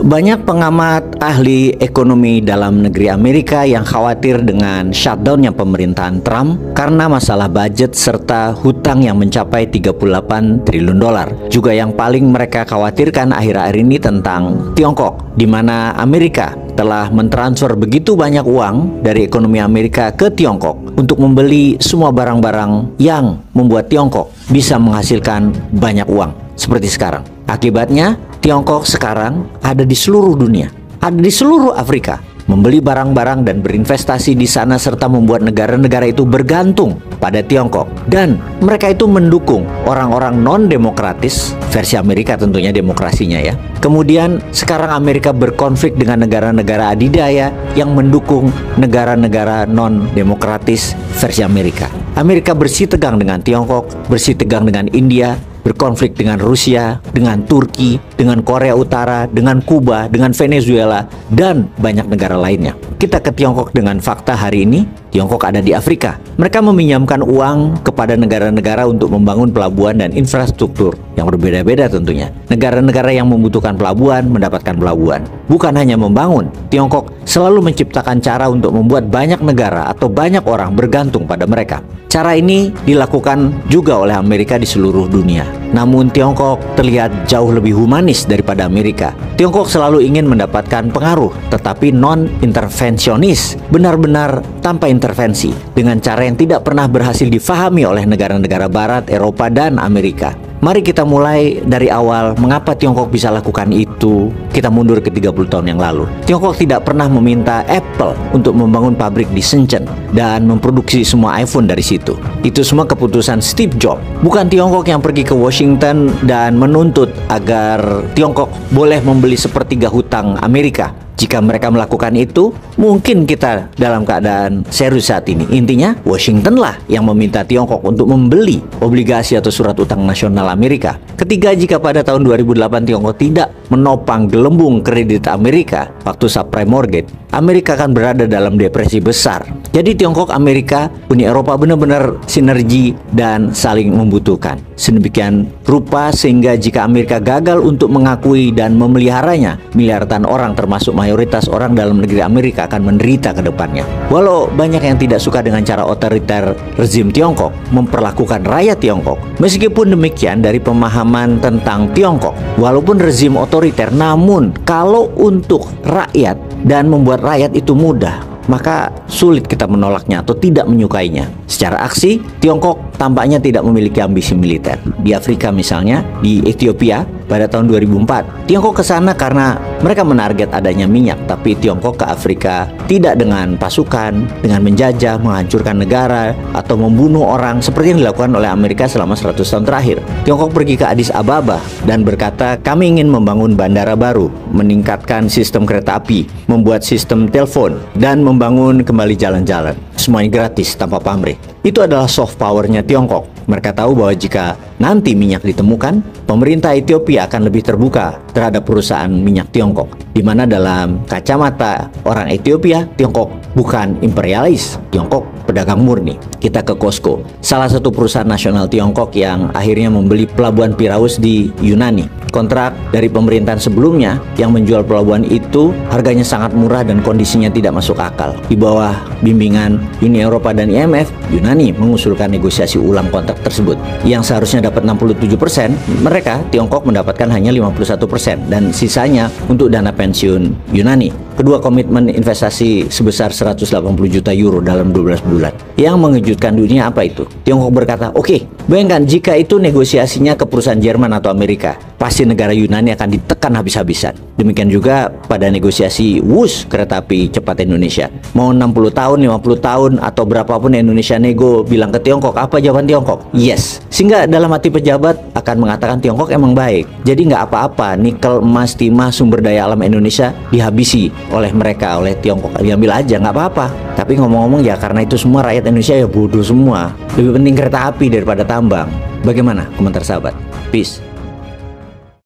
Banyak pengamat ahli ekonomi dalam negeri Amerika yang khawatir dengan shutdownnya pemerintahan Trump karena masalah budget serta hutang yang mencapai 38 triliun dolar. Juga yang paling mereka khawatirkan akhir-akhir ini tentang Tiongkok, di mana Amerika telah mentransfer begitu banyak uang dari ekonomi Amerika ke Tiongkok untuk membeli semua barang-barang yang membuat Tiongkok bisa menghasilkan banyak uang seperti sekarang. Akibatnya, Tiongkok sekarang ada di seluruh dunia, ada di seluruh Afrika, membeli barang-barang dan berinvestasi di sana serta membuat negara-negara itu bergantung pada Tiongkok. Dan mereka itu mendukung orang-orang non-demokratis, versi Amerika tentunya demokrasinya ya. Kemudian sekarang Amerika berkonflik dengan negara-negara adidaya yang mendukung negara-negara non-demokratis versi Amerika. Amerika bersih tegang dengan Tiongkok, bersih tegang dengan India, berkonflik dengan Rusia, dengan Turki, dengan Korea Utara, dengan Kuba, dengan Venezuela, dan banyak negara lainnya. Kita ke Tiongkok dengan fakta hari ini, Tiongkok ada di Afrika. Mereka meminjamkan uang kepada negara-negara untuk membangun pelabuhan dan infrastruktur yang berbeda-beda tentunya. Negara-negara yang membutuhkan pelabuhan mendapatkan pelabuhan. Bukan hanya membangun, Tiongkok selalu menciptakan cara untuk membuat banyak negara atau banyak orang bergantung pada mereka. Cara ini dilakukan juga oleh Amerika di seluruh dunia. Namun Tiongkok terlihat jauh lebih humanis daripada Amerika. Tiongkok selalu ingin mendapatkan pengaruh, tetapi non-intervensionis, benar-benar tanpa intervensi, dengan cara yang tidak pernah berhasil difahami oleh negara-negara Barat, Eropa, dan Amerika. Mari kita mulai dari awal mengapa Tiongkok bisa lakukan itu. Kita mundur ke 30 tahun yang lalu. Tiongkok tidak pernah meminta Apple untuk membangun pabrik di Shenzhen dan memproduksi semua iPhone dari situ. Itu semua keputusan Steve Jobs. Bukan Tiongkok yang pergi ke Washington dan menuntut agar Tiongkok boleh membeli sepertiga hutang Amerika. Jika mereka melakukan itu, mungkin kita dalam keadaan serius saat ini. Intinya, Washington lah yang meminta Tiongkok untuk membeli obligasi atau surat utang nasional Amerika. Ketiga, jika pada tahun 2008 Tiongkok tidak menopang gelembung kredit Amerika waktu subprime mortgage, Amerika akan berada dalam depresi besar. Jadi Tiongkok, Amerika, Uni Eropa benar-benar sinergi dan saling membutuhkan. Sedemikian rupa sehingga jika Amerika gagal untuk mengakui dan memeliharanya, miliaran orang termasuk mayoritas orang dalam negeri Amerika akan menderita ke depannya. Walau banyak yang tidak suka dengan cara otoriter rezim Tiongkok memperlakukan rakyat Tiongkok, meskipun demikian dari pemahaman tentang Tiongkok, walaupun rezim otoriter, namun kalau untuk rakyat dan membuat rakyat itu mudah, maka sulit kita menolaknya atau tidak menyukainya. Secara aksi, Tiongkok tampaknya tidak memiliki ambisi militer. Di Afrika misalnya, di Ethiopia pada tahun 2004, Tiongkok ke sana karena mereka menarget adanya minyak, tapi Tiongkok ke Afrika tidak dengan pasukan, dengan menjajah, menghancurkan negara, atau membunuh orang seperti yang dilakukan oleh Amerika selama 100 tahun terakhir. Tiongkok pergi ke Addis Ababa dan berkata, kami ingin membangun bandara baru, meningkatkan sistem kereta api, membuat sistem telepon, dan membangun kembali jalan-jalan. Semuanya gratis tanpa pamrih. Itu adalah soft powernya Tiongkok. Mereka tahu bahwa jika nanti minyak ditemukan, pemerintah Ethiopia akan lebih terbuka terhadap perusahaan minyak Tiongkok. Di mana dalam kacamata orang Ethiopia, Tiongkok bukan imperialis, Tiongkok pedagang murni. Kita ke COSCO, salah satu perusahaan nasional Tiongkok yang akhirnya membeli pelabuhan Piraeus di Yunani. Kontrak dari pemerintahan sebelumnya yang menjual pelabuhan itu harganya sangat murah dan kondisinya tidak masuk akal. Di bawah bimbingan Uni Eropa dan IMF, Yunani mengusulkan negosiasi ulang kontrak tersebut. Yang seharusnya dapat 67%, mereka Tiongkok mendapatkan hanya 51% dan sisanya untuk dana pensiun Yunani. Kedua komitmen investasi sebesar 180 juta euro dalam 12 bulan. Yang mengejutkan dunia apa itu? Tiongkok berkata, oke, bayangkan jika itu negosiasinya ke perusahaan Jerman atau Amerika, pasti negara Yunani akan ditekan habis-habisan. Demikian juga pada negosiasi WUS kereta api cepat Indonesia. Mau 60 tahun, 50 tahun, atau berapapun Indonesia nego bilang ke Tiongkok, apa jawaban Tiongkok? Yes. Sehingga dalam hati pejabat akan mengatakan Tiongkok emang baik. Jadi nggak apa-apa, nikel, emas, timah, sumber daya alam Indonesia dihabisi oleh mereka, oleh Tiongkok. Diambil aja, nggak apa-apa. Tapi ngomong-ngomong ya karena itu semua rakyat Indonesia ya bodoh semua. Lebih penting kereta api daripada tambang. Bagaimana komentar sahabat? Peace.